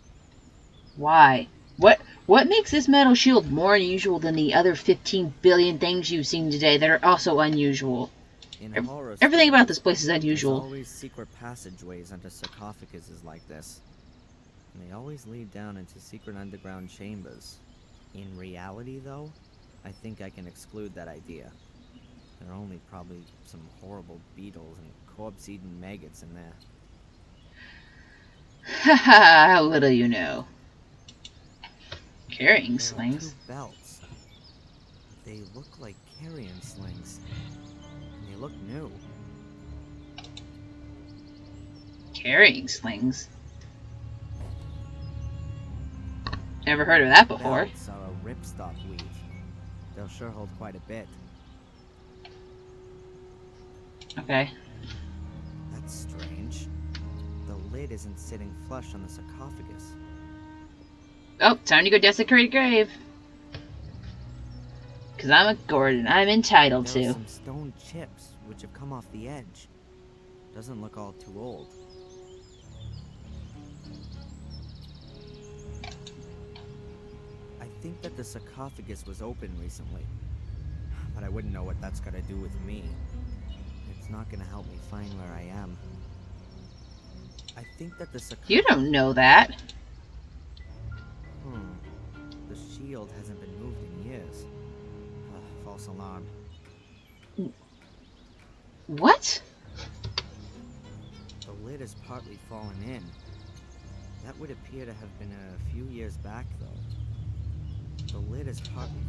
Why? What makes this metal shield more unusual than the other 15 billion things you've seen today that are also unusual? In horror Everything stories, about this place is there's unusual. always secret passageways under sarcophaguses like this. And they always lead down into secret underground chambers. In reality, though, I think I can exclude that idea. There are only probably some horrible beetles and corpse-eating maggots in there. Haha, how little you know. Carrying There are slings. 2 belts. They look like carrying slings. And they look new. Carrying slings. Never heard of that before. Belts are a ripstop weave. They'll sure hold quite a bit. Okay. That's strange. The lid isn't sitting flush on the sarcophagus. Oh, time to go desecrate a grave. Because I'm a Gordon. I'm entitled There are to. some stone chips which have come off the edge. Doesn't look all too old. I think that the sarcophagus was open recently. But I wouldn't know what that's got to do with me. It's not going to help me find where I am. I think that the sarcophagus... You don't know that. The shield hasn't been moved in years. False alarm. What? The lid is partly fallen in. That would appear to have been a few years back, though. The lid is partly...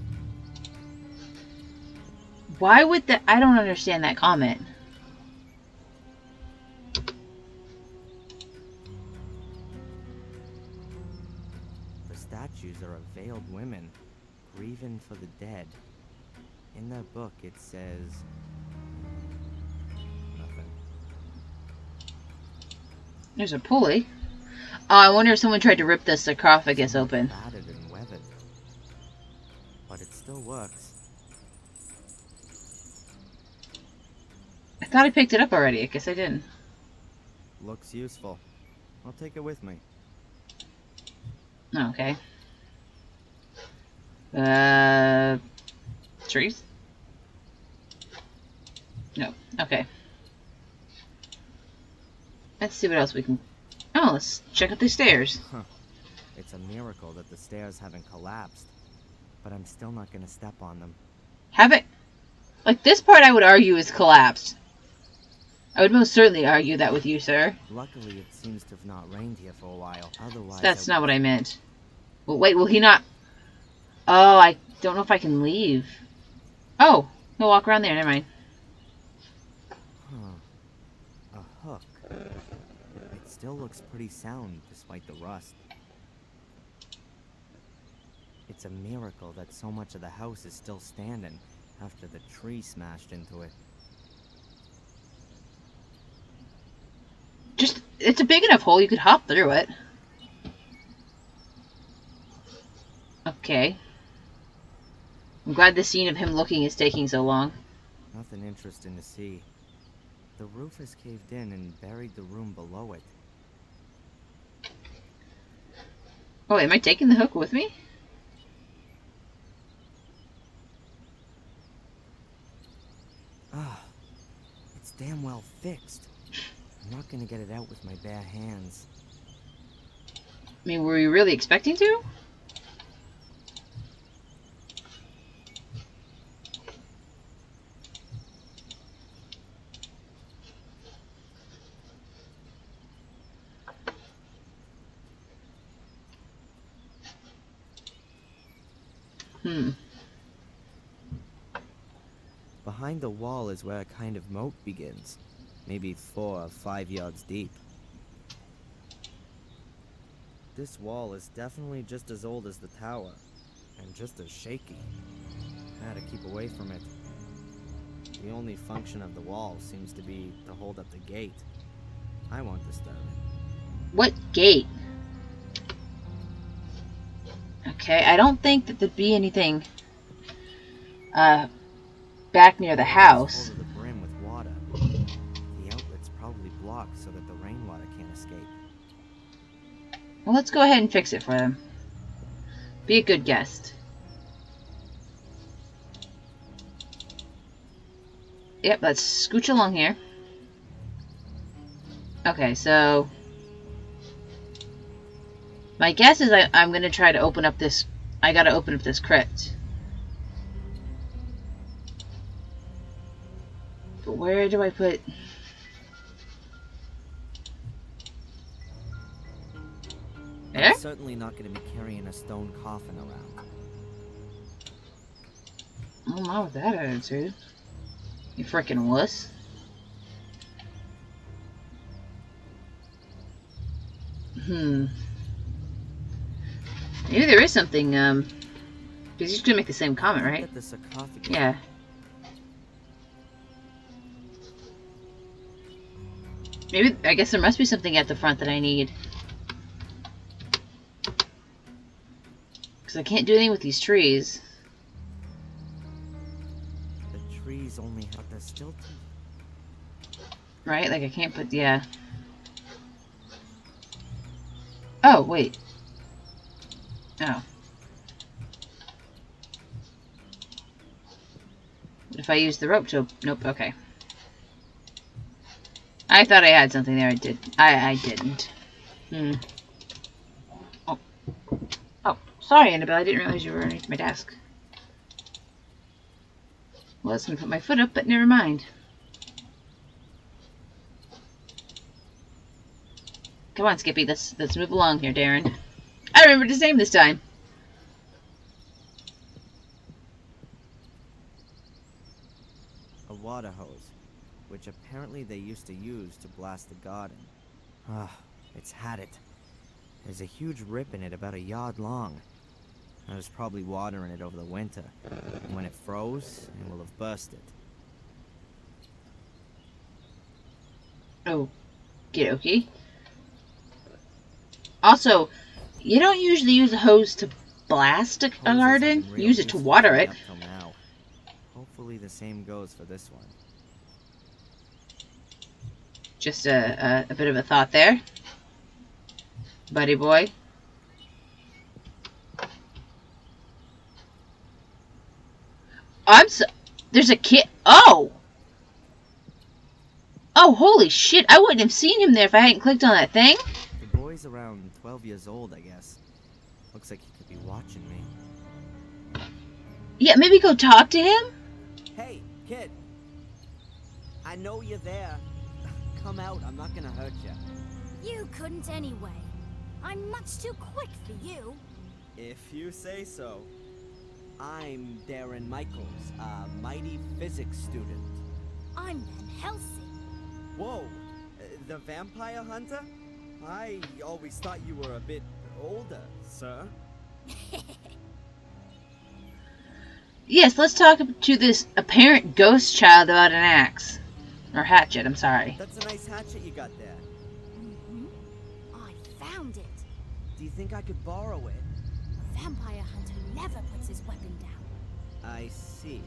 Why would that? I don't understand that comment. The statues are of veiled women, grieving for the dead. In their book, it says... nothing. There's a pulley. Oh, I wonder if someone tried to rip the sarcophagus open. Battered and weathered. But it still works. I thought I picked it up already. I guess I didn't. Looks useful. I'll take it with me. Oh, okay. Trees? No. Okay. Let's see what else we can... Oh, let's check out the stairs. It's a miracle that the stairs haven't collapsed. But I'm still not gonna step on them. Have it... Like, this part I would argue is collapsed. I would most certainly argue that with you, sir. Luckily, it seems to have not rained here for a while. Otherwise, That's not what I meant. Well, wait, will he not... Oh, I don't know if I can leave. Oh, he'll walk around there. Never mind. A hook. It still looks pretty sound despite the rust. It's a miracle that so much of the house is still standing after the tree smashed into it. Just, it's a big enough hole you could hop through it. Okay. I'm glad the scene of him looking is taking so long. Nothing interesting to see. The roof has caved in and buried the room below it. Oh, am I taking the hook with me? Ah, it's damn well fixed. I'm not gonna get it out with my bare hands. I mean, were we really expecting to? Behind the wall is where a kind of moat begins. Maybe 4 or 5 yards deep. This wall is definitely just as old as the tower, and just as shaky. I had to keep away from it. The only function of the wall seems to be to hold up the gate. I won't disturb it. What gate? Okay, I don't think that there'd be anything back near the house. Full to the brim with water. The outlet's probably blocked so that the rainwater can't escape. Well, let's go ahead and fix it for them. Be a good guest. Yep, let's scooch along here. Okay, so my guess is I'm gonna try to open up this. I gotta open up this crypt. But where do I put? There? I'm certainly not going to be carrying a stone coffin around. Oh, not with that attitude. You frickin' wuss. Maybe there is something, because you're just gonna make the same comment, right? Look at the sarcophagus. Yeah. Maybe, I guess there must be something at the front that I need. Because I can't do anything with these trees. The trees only have the still. Right? Like I can't put, yeah. Oh, wait. Oh. What if I use the rope to... Nope, okay. I thought I had something there. I did. I didn't. Oh. Oh, sorry, Annabelle. I didn't realize you were underneath my desk. Well, I was going to put my foot up, but never mind. Come on, Skippy. Let's move along here, Darren. I remembered his name this time. A water hose, which apparently they used to use to blast the garden. Ah, it's had it. There's a huge rip in it about a yard long. There was probably water in it over the winter, and when it froze, it will have bursted. Okie dokie. Also, you don't usually use a hose to blast a garden. You use it to water it. Up till now. Hopefully the same goes for this one. Just a bit of a thought there, buddy boy. There's a kid. Oh! Oh, holy shit. I wouldn't have seen him there if I hadn't clicked on that thing. The boy's around 12 years old, I guess. Looks like he could be watching me. Yeah, maybe go talk to him? Hey, kid. I know you're there. Come out, I'm not gonna hurt you. You couldn't anyway. I'm much too quick for you. If you say so. I'm Darren Michaels, a mighty physics student. I'm Van Helsing. Whoa, the vampire hunter? I always thought you were a bit older, sir. Yes, let's talk to this apparent ghost child about an axe. Or hatchet, I'm sorry. That's a nice hatchet you got there. I found it. Do you think I could borrow it? A vampire hunter never puts his weapon down. I see.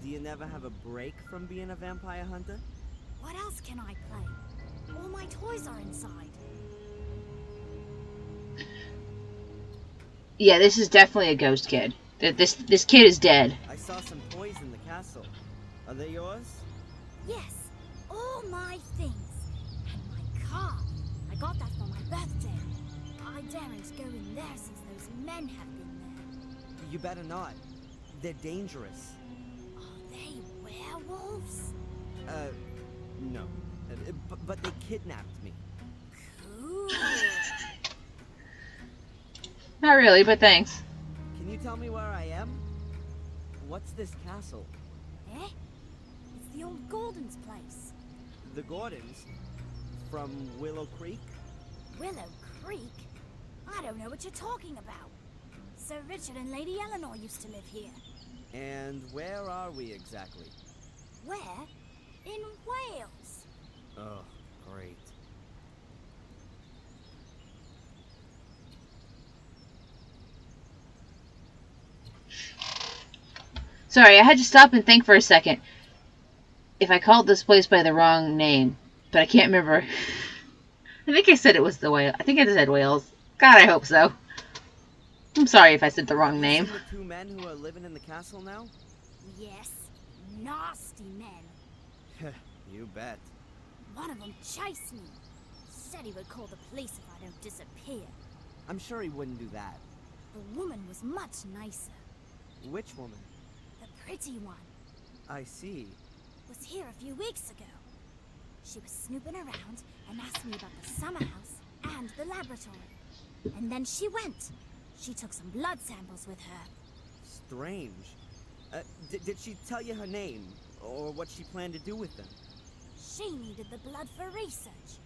Do you never have a break from being a vampire hunter? What else can I play? All my toys are inside. Yeah, this is definitely a ghost kid. This kid is dead. I saw some toys in the castle. Are they yours? Yes, all my things. And my car. I got that for my birthday. I daren't go in there since those men have been there. You better not. They're dangerous. Are they werewolves? No. But they kidnapped me. Cool. Not really, but thanks. Can you tell me where I am? What's this castle? Eh? It's the old Gordon's place. The Gordons? From Willow Creek? Willow Creek? I don't know what you're talking about. Sir Richard and Lady Eleanor used to live here. And where are we exactly? Where? In Wales. Oh, great. Sorry, I had to stop and think for a second. If I called this place by the wrong name, but I can't remember. I think I said it was the Wales. I think I said Wales. God, I hope so. I'm sorry if I said the wrong name. You seen the two men who are living in the castle now? Yes, nasty men. You bet. One of them chased me. Said he would call the police if I don't disappear. I'm sure he wouldn't do that. The woman was much nicer. Which woman? The pretty one I see. was here a few weeks ago. She was snooping around and asked me about the summer house and the laboratory. And then she went. She took some blood samples with her. Strange. Did she tell you her name? Or what she planned to do with them? She needed the blood for research.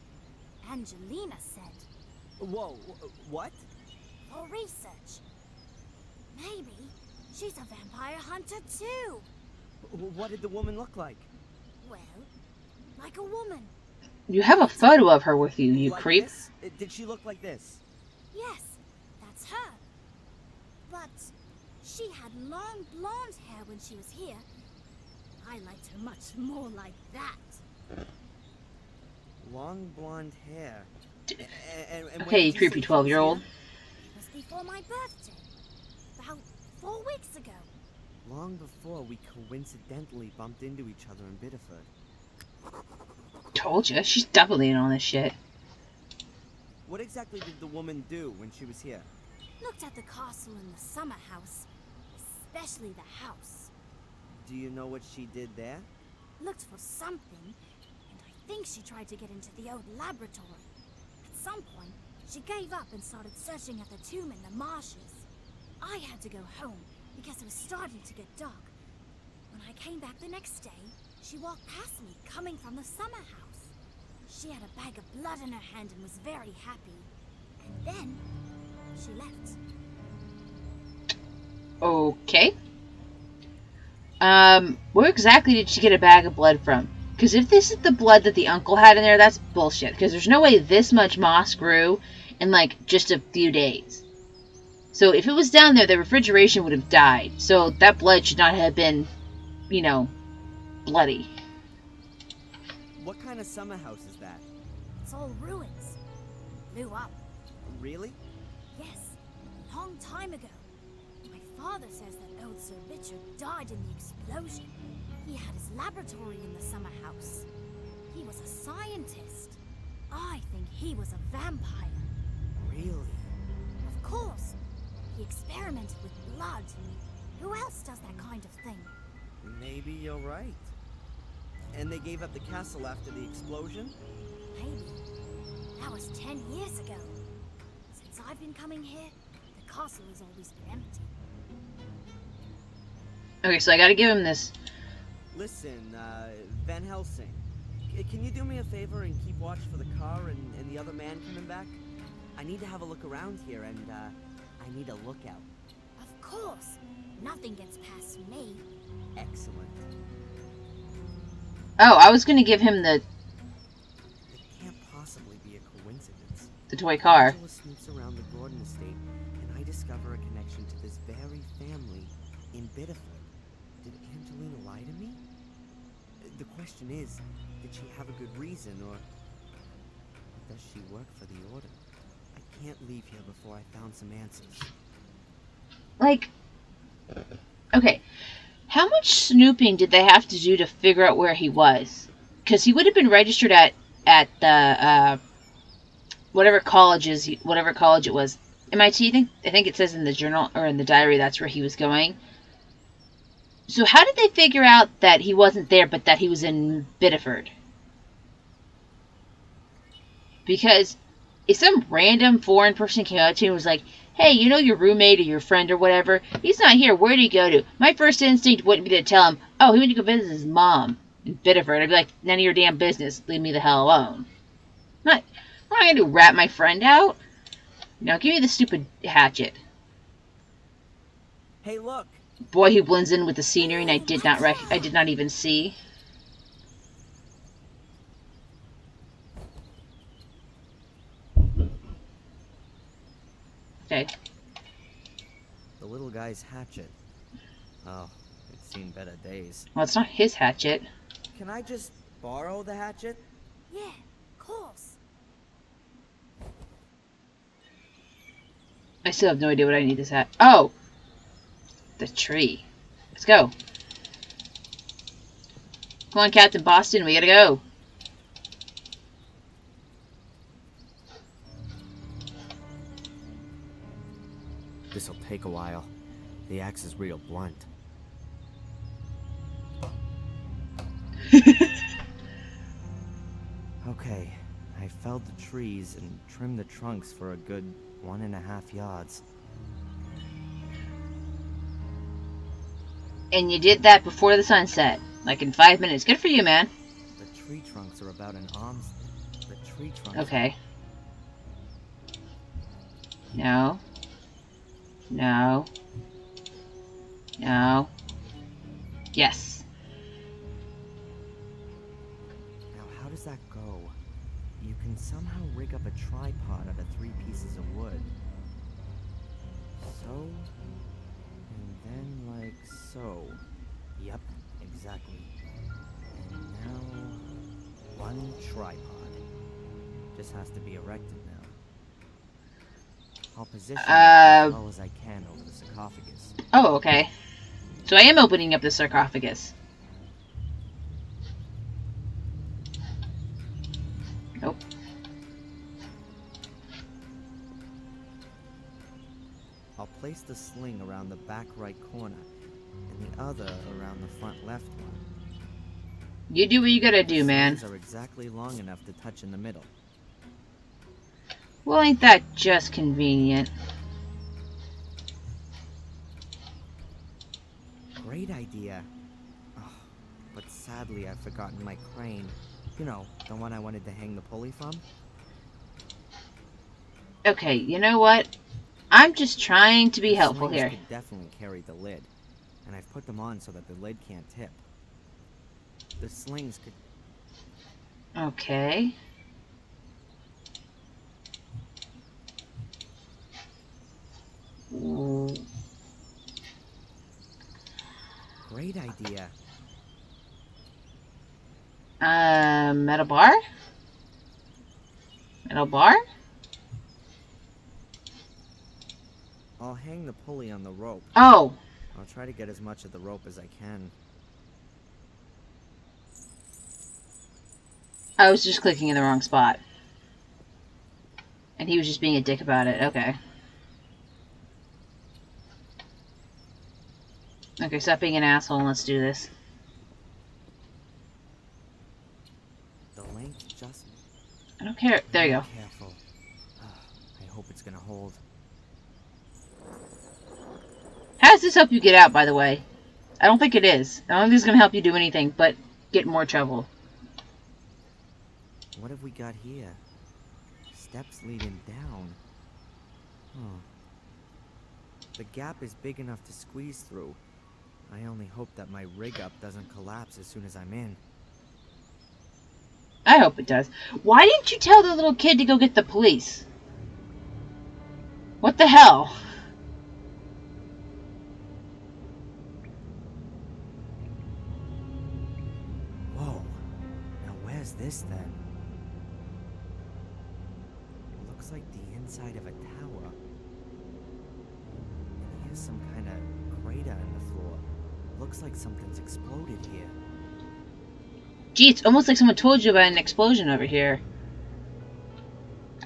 Angelina said, Whoa, what? for research. Maybe she's a vampire hunter too. What did the woman look like? Well, like a woman. You have a photo of her with you, you Like creep. this? Did she look like this? Yes, that's her. But she had long blonde hair when she was here. I liked her much more like that. Long blonde hair. And when Okay, you did creepy say she was 12-year-old. here? It was before my birthday. About 4 weeks ago. Long before we coincidentally bumped into each other in Biddeford. Told you, she's doubling in on this shit. What exactly did the woman do when she was here? Looked at the castle and the summer house. Especially the house. Do you know what she did there? Looked for something, and I think she tried to get into the old laboratory. At some point, she gave up and started searching at the tomb in the marshes. I had to go home because it was starting to get dark. When I came back the next day, she walked past me coming from the summer house. She had a bag of blood in her hand and was very happy. And then, she left. Okay. Where exactly did she get a bag of blood from? Because if this is the blood that the uncle had in there, that's bullshit. Because there's no way this much moss grew in, like, just a few days. So if it was down there, the refrigeration would have died. So that blood should not have been, you know, bloody. What kind of summer house is that? It's all ruins. Blew up. Really? Yes, a long time ago. My father says that old Sir Richard died in the explosion. He had his laboratory in the summer house. He was a scientist. I think he was a vampire. Really? Of course. He experimented with blood. Who else does that kind of thing? Maybe you're right. And they gave up the castle after the explosion? Maybe. That was 10 years ago. Since I've been coming here, the castle has always been empty. Okay, so I gotta give him this. Listen, Van Helsing, can you do me a favor and keep watch for the car and the other man coming back? I need to have a look around here, and I need a lookout. Of course. Nothing gets past me. Excellent. Oh, I was gonna give him the It can't possibly be a coincidence. toy car. Angela snoops around the Gordon estate, and I discover a connection to this question is, did she have a good reason, or does she work for the Order? I can't leave here before I found some answers. Like, okay, how much snooping did they have to do to figure out where he was? Because he would have been registered at the whatever college it was, MIT. I think it says in the journal or in the diary that's where he was going. So how did they figure out that he wasn't there, but that he was in Biddeford? Because if some random foreign person came up to you and was like, hey, you know your roommate or your friend or whatever, he's not here, where did he go to? My first instinct wouldn't be to tell him, oh, he went to go visit his mom in Biddeford. I'd be like, none of your damn business, leave me the hell alone. I'm not going to rat my friend out. Now give me the stupid hatchet. Hey, look! Boy who blends in with the scenery and I did not even see. Okay. The little guy's hatchet. Oh, it's seen better days. Well, it's not his hatchet. Can I just borrow the hatchet? Yeah, of course. I still have no idea what I need this hat. Oh! The tree. Let's go. Come on, Captain Boston, we gotta go. This'll take a while. The axe is real blunt. Okay, I felled the trees and trimmed the trunks for a good 1.5 yards. And you did that before the sun set. Like in 5 minutes. Good for you, man. The tree trunks are about an arm's... The tree trunks... Okay. No. No. No. Yes. Now, how does that go? You can somehow rig up a tripod out of 3 pieces of wood. So... And then like so. Yep, exactly. And now... one tripod. Just has to be erected now. I'll position it as well as I can over the sarcophagus. Oh, okay. So I am opening up the sarcophagus. Nope. I'll place the sling around the back right corner, and the other around the front left one. You do what you gotta do, man. Slings are exactly long enough to touch in the middle. Well, ain't that just convenient? Great idea. Oh, but sadly I've forgotten my crane. You know, the one I wanted to hang the pulley from. Okay, you know what? I'm just trying to be helpful Slings here. could definitely carry the lid, and I've put them on so that the lid can't tip. The slings could... Okay. Ooh. Great idea. Metal bar? Metal bar? I'll hang the pulley on the rope. Oh. I'll try to get as much of the rope as I can. I was just clicking in the wrong spot. And he was just being a dick about it. Okay. Okay, stop being an asshole and let's do this. The length just... I don't care. There you go. Careful. I hope it's gonna hold. How does this help you get out, by the way? I don't think it is. I don't think it's going to help you do anything but get in more trouble. What have we got here? Steps leading down. Huh. The gap is big enough to squeeze through. I only hope that my rig up doesn't collapse as soon as I'm in. I hope it does. Why didn't you tell the little kid to go get the police? What the hell? Whoa. is this then? It looks like the inside of a tower. And here's some kind of crater in the floor. Looks like something's exploded here. Gee, it's almost like someone told you about an explosion over here.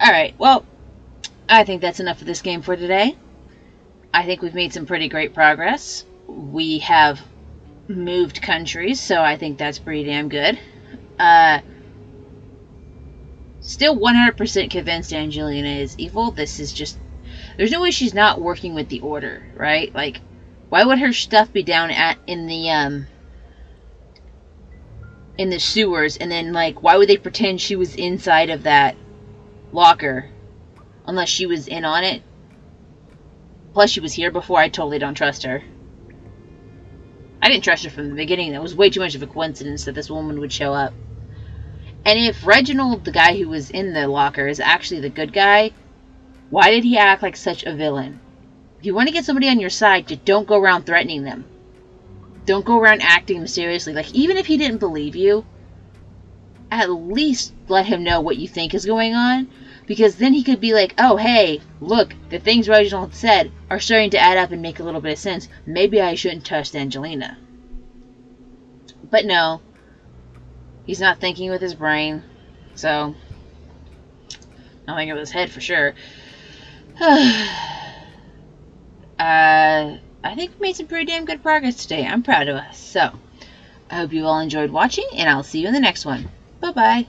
Alright, well, I think that's enough of this game for today. I think we've made some pretty great progress. We have moved countries, so I think that's pretty damn good. Still 100% convinced Angelina is evil. This is just... There's no way she's not working with the Order, right? Like, why would her stuff be down in the sewers, and then, like, why would they pretend she was inside of that locker? Unless she was in on it. Plus, she was here before. I totally don't trust her. I didn't trust her from the beginning. That was way too much of a coincidence that this woman would show up. And if Reginald, the guy who was in the locker, is actually the good guy, why did he act like such a villain? If you want to get somebody on your side, just don't go around threatening them. Don't go around acting mysteriously. Like, even if he didn't believe you, at least let him know what you think is going on. Because then he could be like, oh, hey, look, the things Reginald said are starting to add up and make a little bit of sense. Maybe I shouldn't trust Angelina. But no. He's not thinking with his brain. So, not thinking with his head for sure. I think we made some pretty damn good progress today. I'm proud of us. So, I hope you all enjoyed watching, and I'll see you in the next one. Bye-bye.